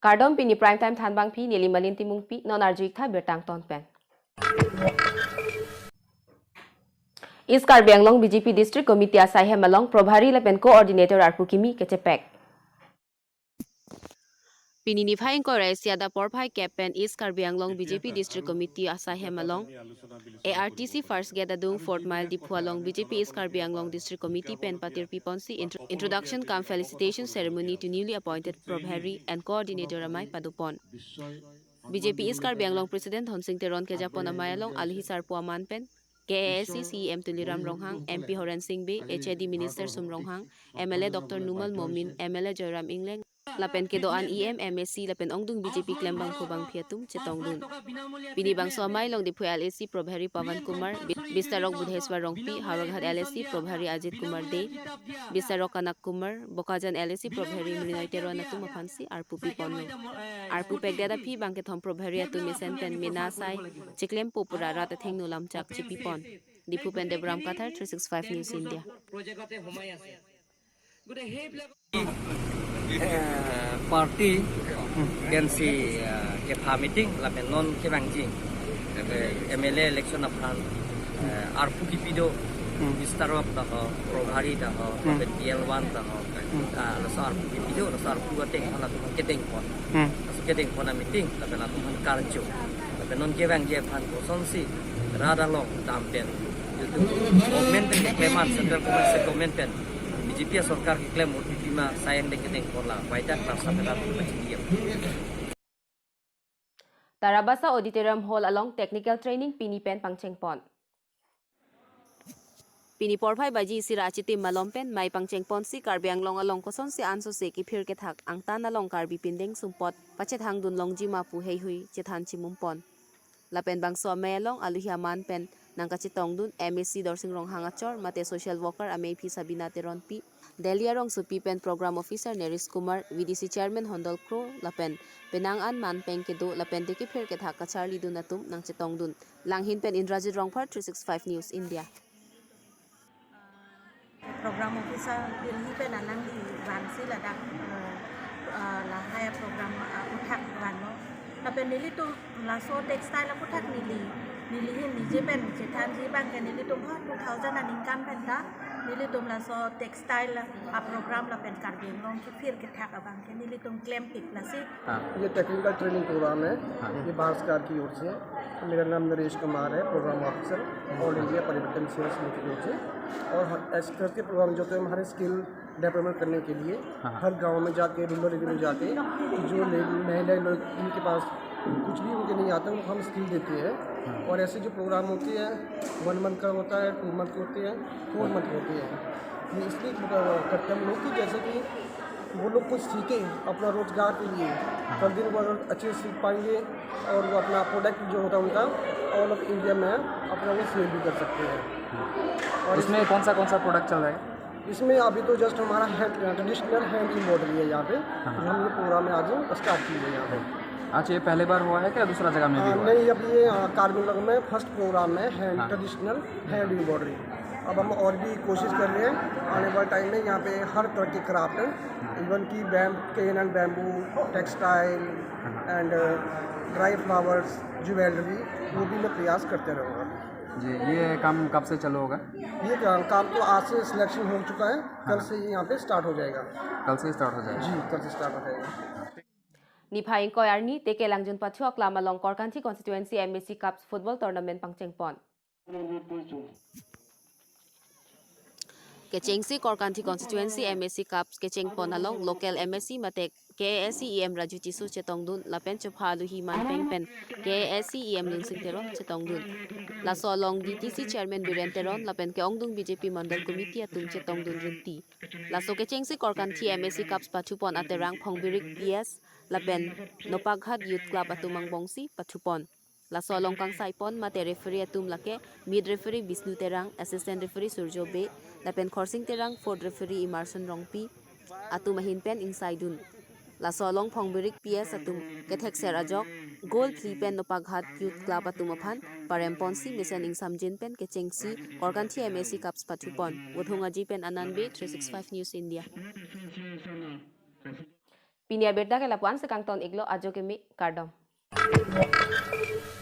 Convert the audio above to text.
Cardom pini prime time than bang pi nili malin timung pi non arjik tha bertang ton pen. East Karbi Anglong BJP District Committee asai he malong Probhari Lapen Coordinator Arpu Kimi Kechepek. Pini nifhaing ko Raisiada Porphai Capen East Karbi Anglong BJP District Committee asai he malong ARTC First Gedadung Fort Mile Diphualong BJP East Karbi Anglong District Committee Pen Patir Piponsi Introduction cum Felicitation Ceremony to newly appointed Probhari and Coordinator Amai Padupon. BJP East Karbi Anglong President Honsing Teron Kejapon Amayalong Alhisar Puaman Pen KASC CEM Tuliram Ronghang MP Horen Singh B HAD Minister Sum Ronghang MLA Dr. Numal Momin MLA Joyram Ingleng Lapen Kedoan EM MSC Lapen Ongdung BJP Klembang Phubang Phiatum Chetongdun Pinibang Somai Long Dipu LAC Probhari Pavan Kumar Bistarok Budheswar Rongpi Haraghat LAC Probhari Ajit Kumar De Bistarok Kanak Kumar Bokajan LAC Probhari Mrinoy Teron Atum Apansi Arpu Piponno Arpu Pegdada Pi Bangket Hom Probhari Atum Mesenten Minasai Chiklem Pupura Rata Thengnu Lamchak Chipipon Dipu Pendebram Qatar 365 News India Party can see ke meeting lapen non ke bangji MLA election upon Arpu Kipido Bistarok da Probhari da PL1 da lasar Arpu Kipido lasar Arpu Gateng hana keteng pon keteng pon meeting lapen atum karjo lapen non ke bangji phan kosonsi rada long dampen government pen keman central government pen BJP सरकार की claim OTP में सायन देखें Cola वाइटा class में Tarabasa Auditorium Hall along Technical Training Pinipen Pangchengpon. Pini Porphai Baji Sirachiti Malompen Mai Pangchengpon si Karbi Anglong along Koson si Anso se ki phir ke thak angtan along Karbi Pindeng Sumpot Pachet Hangdun Longji Mapu Hei Hui Chethan Chimumpon. Lapen Bangso Melong Aluhiaman Pen Nangkachitongdun MSc Dorsing Rong Hangachor Mate Social Worker Amepi Sabina Teron Pi Delia Rong Supi Pen Program Officer Neris Kumar VDC Chairman Hondol Kro Lapen Penangan Man Peng Kedo Lapen Teki Phir ke Thaka Charlie Dunatum Nangchitongdun Langhin Pen Indrajit Rongpar 365 News India Program Officer Delhi Pen Anang di Vansi Ladak La Haya Program Uthak Vano Lapen Nili tu Laso Textile la Uthak Nili hin nije pen Chetan ji bang ke Nili tum 2000 aninkan pen ta Nili tum Laso Textile a program la pen Karbi Anglong ki phir ke thak abang ke Nili tum claim tik la si ये technical training programme है ये भारत सरकार की ओर से मेरा नाम नरेश कुमार है programme officer all India परिवर्तन सेवा समिति की ओर से और ऐसे करके प्रोग्राम जो होते हैं हमारे स्किल डेवलपमेंट करने के लिए हर गांव में जाके रूरल एरिया में जाके जो महिला लोग जिनके पास कुछ भी उनके नहीं आता वो हम स्किल देते हैं और ऐसे जो प्रोग्राम होते हैं 1 मंथ का होता है 2 मंथ होते हैं 4 मंथ होते हैं ये इसलिए करते हैं हम लोग कि जैसे कि वो लोग कुछ सीखें अपना रोजगार के लिए कल दिन वो अच्छे सीख पाएंगे और वो अपना प्रोडक्ट जो होता है उनका ऑल ऑफ इंडिया में अपना वो सेल भी कर सकते हैं और इसमें कौन सा प्रोडक्ट चल रहा है इसमें अभी तो जस्ट हमारा ट्रेडिशनल हैंड एम्ब्रॉयडरी है यहाँ पे हम ये प्रोग्राम में आज स्टार्ट किए हैं यहाँ पे अच्छा ये पहले बार हुआ है क्या दूसरा जगह में भी हुआ नहीं अब ये कार्बन में फर्स्ट प्रोग्राम है हैंड ट्रेडिशनल हैंड एम्ब्रॉयडरी अब हम और भी कोशिश कर रहे हैं आने वाले टाइम में यहाँ पे हर तरह के क्राफ्ट इवन की cane and bamboo textile and dry flowers jewellery वो भी मैं प्रयास करते रहूँगा जी ये काम कब से चालू होगा ये काम तो आज से सिलेक्शन हो चुका है कल से यहाँ पे स्टार्ट हो जाएगा कल से स्टार्ट हो जाएगा जी कल से स्टार्ट हो जाएगा Niphaing Koyarni Teke Langjun Pachuak Lama Long Korkanti Constituency MSC Cups Football Tournament Pangchengpon Kechengsi Korkanti Constituency MSC Cups Kechengpon along local MSC Matek KASC EM Raju Chisu Chetongdun Lapen Chophalu Himan Pengpen KASC EM Lunsing Teron Chetongdun Laso Long DTC Chairman Biren Teron Lapen Keongdung BJP Mandal Committee Atum Chetongdun Rinti Laso Kechengsi Korkanti MSC Cups Pachupon Aterang Phongbirik PS Lapen Nopaghat Youth Club Atumang Bongsi Pachupon Laso Long Kang Saipon Mate Referee Atum Lake Mid Referee Bisnu Terang Assistant Referee Surjo Be Lapen Khorsing Terang Fourth Referee Emerson Rongpi Atum Mahinpen Insaidun Laso Long Phongbirik PS Atum Kethek Serajok Gold Plipen Nopaghat Youth Club Atum Aphan Paremponsi Mission Ingsamjin Pen Kechengsi Korkanti MSC Cups Pachupon Wudhungaji Pen Ananbe 365 News India Pinia berda ke lapuan sekang ton iglo ajo kemi kardom.